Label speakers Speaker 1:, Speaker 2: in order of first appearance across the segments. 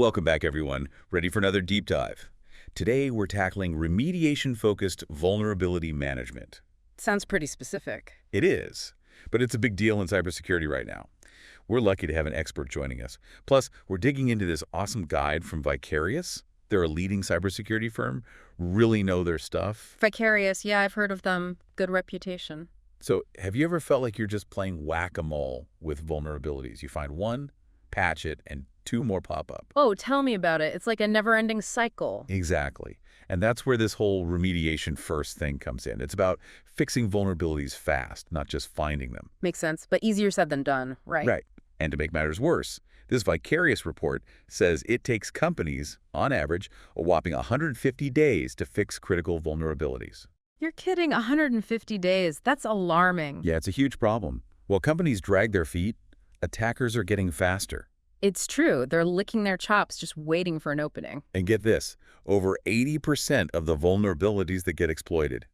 Speaker 1: Welcome back, everyone. Ready for another deep dive? Today, we're tackling remediation-focused vulnerability management.
Speaker 2: Sounds pretty specific.
Speaker 1: It is, but it's a big deal in cybersecurity right now. We're lucky to have an expert joining us. Plus, we're digging into this awesome guide from Vicarious. They're a leading cybersecurity firm, really know their stuff.
Speaker 2: Vicarious, yeah, I've heard of them. Good reputation.
Speaker 1: So, have you ever felt like you're just playing whack-a-mole with vulnerabilities? You find one, patch it, and two more pop up.
Speaker 2: Oh, tell me about it. It's like a never-ending cycle.
Speaker 1: Exactly. And that's where this whole remediation first thing comes in. It's about fixing vulnerabilities fast, not just finding them.
Speaker 2: Makes sense, but easier said than done, right?
Speaker 1: Right. And to make matters worse, this Vicarious report says it takes companies, on average, a whopping 150 days to fix critical vulnerabilities.
Speaker 2: You're kidding, 150 days. That's alarming.
Speaker 1: Yeah, it's a huge problem. While companies drag their feet, attackers are getting faster.
Speaker 2: It's true. They're licking their chops just waiting for an opening.
Speaker 1: And get this, over 80% of the vulnerabilities that get exploited,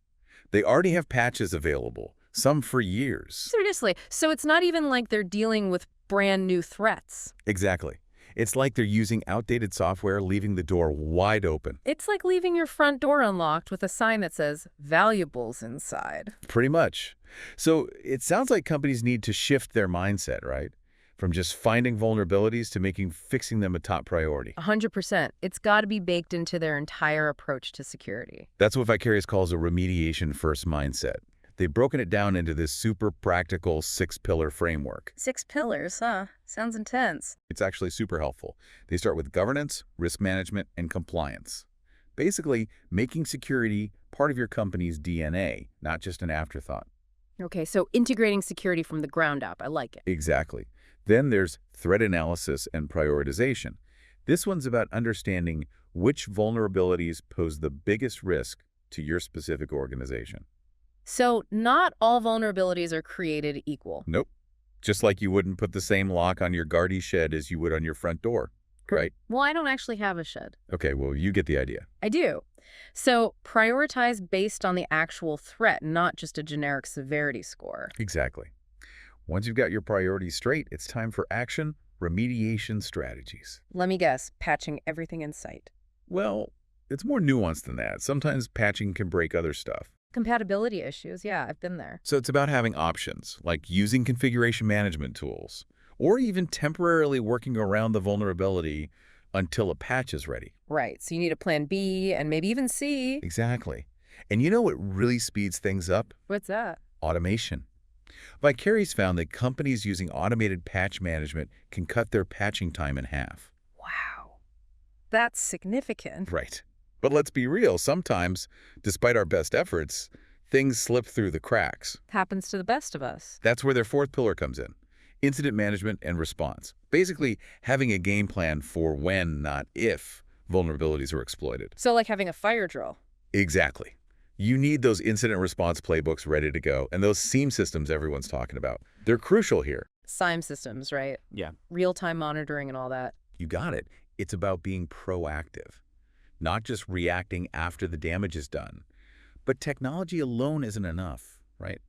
Speaker 1: they already have patches available, some for years.
Speaker 2: Seriously. So it's not even like they're dealing with brand new threats.
Speaker 1: Exactly. It's like they're using outdated software, leaving the door wide open.
Speaker 2: It's like leaving your front door unlocked with a sign that says, valuables inside.
Speaker 1: Pretty much. So it sounds like companies need to shift their mindset, right? From just finding vulnerabilities to making fixing them a top priority.
Speaker 2: 100%. It's got to be baked into their entire approach to security.
Speaker 1: That's what Vicarious calls a remediation-first mindset. They've broken it down into this super practical 6-pillar framework.
Speaker 2: 6 pillars, huh? Sounds intense.
Speaker 1: It's actually super helpful. They start with governance, risk management, and compliance. Basically, making security part of your company's DNA, not just an afterthought.
Speaker 2: Okay, so integrating security from the ground up. I like it.
Speaker 1: Exactly. Then there's threat analysis and prioritization. This one's about understanding which vulnerabilities pose the biggest risk to your specific organization.
Speaker 2: So not all vulnerabilities are created equal.
Speaker 1: Nope. Just like you wouldn't put the same lock on your Gardaí shed as you would on your front door, right?
Speaker 2: Well, I don't actually have a shed.
Speaker 1: Okay, well, you get the idea.
Speaker 2: I do. So prioritize based on the actual threat, not just a generic severity score.
Speaker 1: Exactly. Once you've got your priorities straight, it's time for action, remediation strategies.
Speaker 2: Let me guess, patching everything in sight.
Speaker 1: Well, it's more nuanced than that. Sometimes patching can break other stuff.
Speaker 2: Compatibility issues, yeah, I've been there.
Speaker 1: So it's about having options, like using configuration management tools, or even temporarily working around the vulnerability until a patch is ready.
Speaker 2: Right, so you need a plan B and maybe even C.
Speaker 1: Exactly. And you know what really speeds things up?
Speaker 2: What's that?
Speaker 1: Automation. Vicarious found that companies using automated patch management can cut their patching time in half.
Speaker 2: Wow, that's significant.
Speaker 1: Right. But let's be real, sometimes, despite our best efforts, things slip through the cracks.
Speaker 2: Happens to the best of us.
Speaker 1: That's where their fourth pillar comes in. Incident management and response. Basically, having a game plan for when, not if, vulnerabilities are exploited.
Speaker 2: So like having a fire drill.
Speaker 1: Exactly. You need those incident response playbooks ready to go, and those SIEM systems everyone's talking about. They're crucial here.
Speaker 2: SIEM systems, right?
Speaker 1: Yeah.
Speaker 2: Real-time monitoring and all that.
Speaker 1: You got it. It's about being proactive, not just reacting after the damage is done. But technology alone isn't enough, right?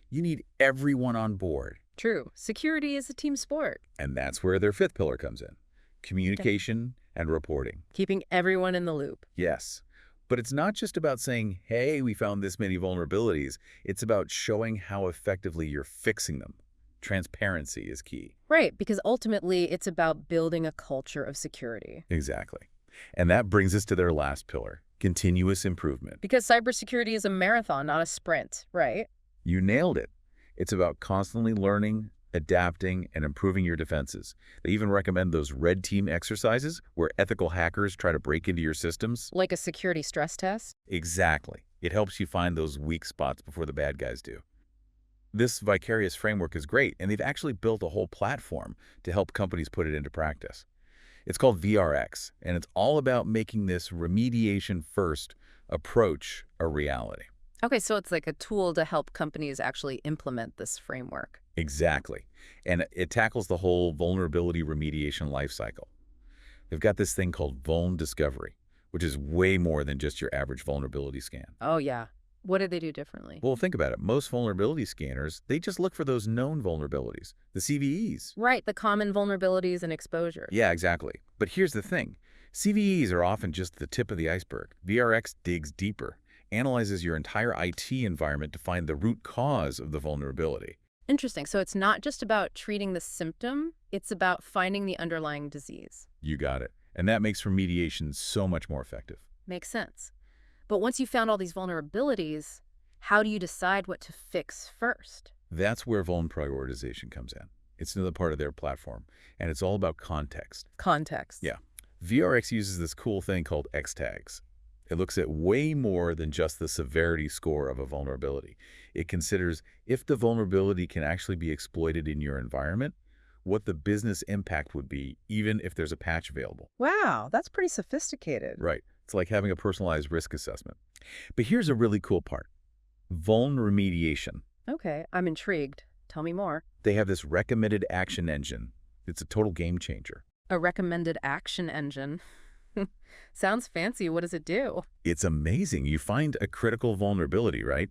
Speaker 1: You need everyone on board.
Speaker 2: True. Security is a team sport.
Speaker 1: And that's where their fifth pillar comes in. Communication and reporting.
Speaker 2: Keeping everyone in the loop.
Speaker 1: Yes. But it's not just about saying, hey, we found this many vulnerabilities. It's about showing how effectively you're fixing them. Transparency is key.
Speaker 2: Right, because ultimately it's about building a culture of security.
Speaker 1: Exactly. And that brings us to their last pillar, continuous improvement.
Speaker 2: Because cybersecurity is a marathon, not a sprint, right?
Speaker 1: You nailed it. It's about constantly learning, adapting, and improving your defenses. They even recommend those red team exercises where ethical hackers try to break into your systems.
Speaker 2: Like a security stress test?
Speaker 1: Exactly. It helps you find those weak spots before the bad guys do. This Vicarious framework is great, and they've actually built a whole platform to help companies put it into practice. It's called vRx, and it's all about making this remediation-first approach a reality.
Speaker 2: Okay, so it's like a tool to help companies actually implement this framework.
Speaker 1: Exactly. And it tackles the whole vulnerability remediation lifecycle. They've got this thing called vuln discovery, which is way more than just your average vulnerability scan.
Speaker 2: Oh, yeah. What did they do differently?
Speaker 1: Well, think about it. Most vulnerability scanners, they just look for those known vulnerabilities, the CVEs.
Speaker 2: Right, the common vulnerabilities and exposures.
Speaker 1: Yeah, exactly. But here's the thing. CVEs are often just the tip of the iceberg. vRx digs deeper, analyzes your entire IT environment to find the root cause of the vulnerability.
Speaker 2: Interesting. So it's not just about treating the symptom, it's about finding the underlying disease.
Speaker 1: You got it. And that makes remediation so much more effective.
Speaker 2: Makes sense. But once you've found all these vulnerabilities, how do you decide what to fix first?
Speaker 1: That's where vuln prioritization comes in. It's another part of their platform, and it's all about context.
Speaker 2: Context.
Speaker 1: Yeah. vRx uses this cool thing called X tags. It looks at way more than just the severity score of a vulnerability. It considers if the vulnerability can actually be exploited in your environment, what the business impact would be, even if there's a patch available.
Speaker 2: Wow, that's pretty sophisticated.
Speaker 1: Right. It's like having a personalized risk assessment. But here's a really cool part. Vuln remediation.
Speaker 2: Okay, I'm intrigued. Tell me more.
Speaker 1: They have this recommended action engine. It's a total game changer.
Speaker 2: A recommended action engine. Sounds fancy. What does it do?
Speaker 1: It's amazing. You find a critical vulnerability, right?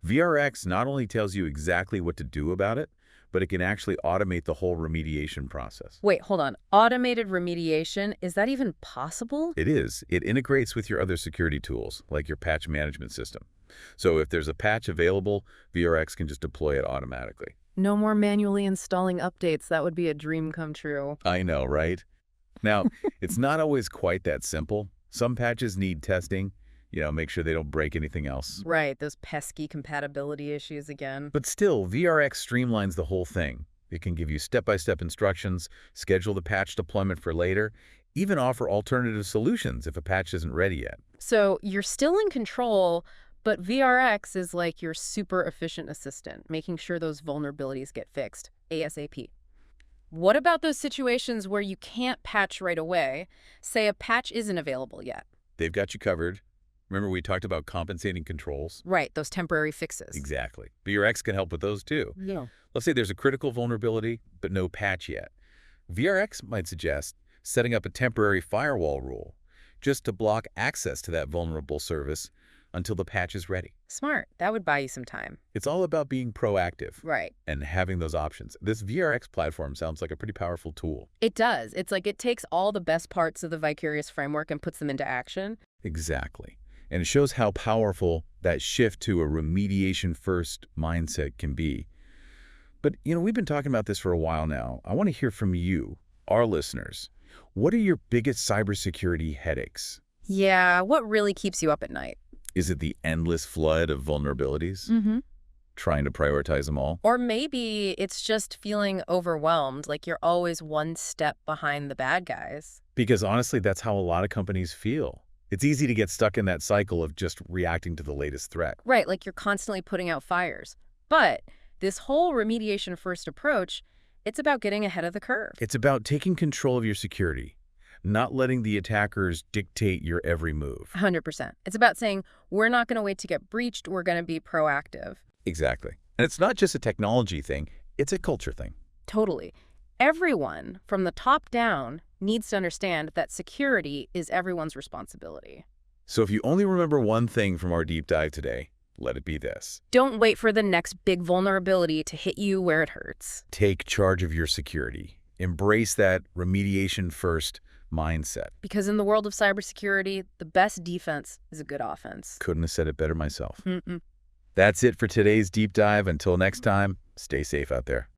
Speaker 1: vRx not only tells you exactly what to do about it, but it can actually automate the whole remediation process.
Speaker 2: Wait, hold on. Automated remediation, is that even possible?
Speaker 1: It is. It integrates with your other security tools, like your patch management system. So if there's a patch available, vRx can just deploy it automatically.
Speaker 2: No more manually installing updates. That would be a dream come true.
Speaker 1: I know, right? Now, it's not always quite that simple. Some patches need testing, make sure they don't break anything else.
Speaker 2: Right, those pesky compatibility issues again.
Speaker 1: But still, vRx streamlines the whole thing. It can give you step-by-step instructions, schedule the patch deployment for later, even offer alternative solutions if a patch isn't ready yet.
Speaker 2: So you're still in control, but vRx is like your super efficient assistant, making sure those vulnerabilities get fixed ASAP. What about those situations where you can't patch right away? Say a patch isn't available yet.
Speaker 1: They've got you covered. Remember we talked about compensating controls?
Speaker 2: Right, those temporary fixes.
Speaker 1: Exactly. vRx can help with those too.
Speaker 2: Yeah.
Speaker 1: Let's say there's a critical vulnerability, but no patch yet. vRx might suggest setting up a temporary firewall rule just to block access to that vulnerable service until the patch is ready.
Speaker 2: Smart. That would buy you some time.
Speaker 1: It's all about being proactive.
Speaker 2: Right.
Speaker 1: And having those options. This vRx platform sounds like a pretty powerful tool.
Speaker 2: It does. It's like it takes all the best parts of the Vicarious framework and puts them into action.
Speaker 1: Exactly. And it shows how powerful that shift to a remediation-first mindset can be. But, we've been talking about this for a while now. I want to hear from you, our listeners. What are your biggest cybersecurity headaches?
Speaker 2: Yeah, what really keeps you up at night?
Speaker 1: Is it the endless flood of vulnerabilities?
Speaker 2: Mm-hmm.
Speaker 1: Trying to prioritize them all?
Speaker 2: Or maybe it's just feeling overwhelmed, like you're always one step behind the bad guys.
Speaker 1: Because honestly, that's how a lot of companies feel. It's easy to get stuck in that cycle of just reacting to the latest threat.
Speaker 2: Right, like you're constantly putting out fires. But this whole remediation-first approach, it's about getting ahead of the curve.
Speaker 1: It's about taking control of your security, not letting the attackers dictate your every move.
Speaker 2: 100%. It's about saying, we're not going to wait to get breached, we're going to be proactive.
Speaker 1: Exactly. And it's not just a technology thing, it's a culture thing.
Speaker 2: Totally. Everyone, from the top down, needs to understand that security is everyone's responsibility.
Speaker 1: So if you only remember one thing from our deep dive today, let it be this.
Speaker 2: Don't wait for the next big vulnerability to hit you where it hurts.
Speaker 1: Take charge of your security. Embrace that remediation-first mindset.
Speaker 2: Because in the world of cybersecurity, the best defense is a good offense.
Speaker 1: Couldn't have said it better myself.
Speaker 2: Mm-mm.
Speaker 1: That's it for today's deep dive. Until next time, stay safe out there.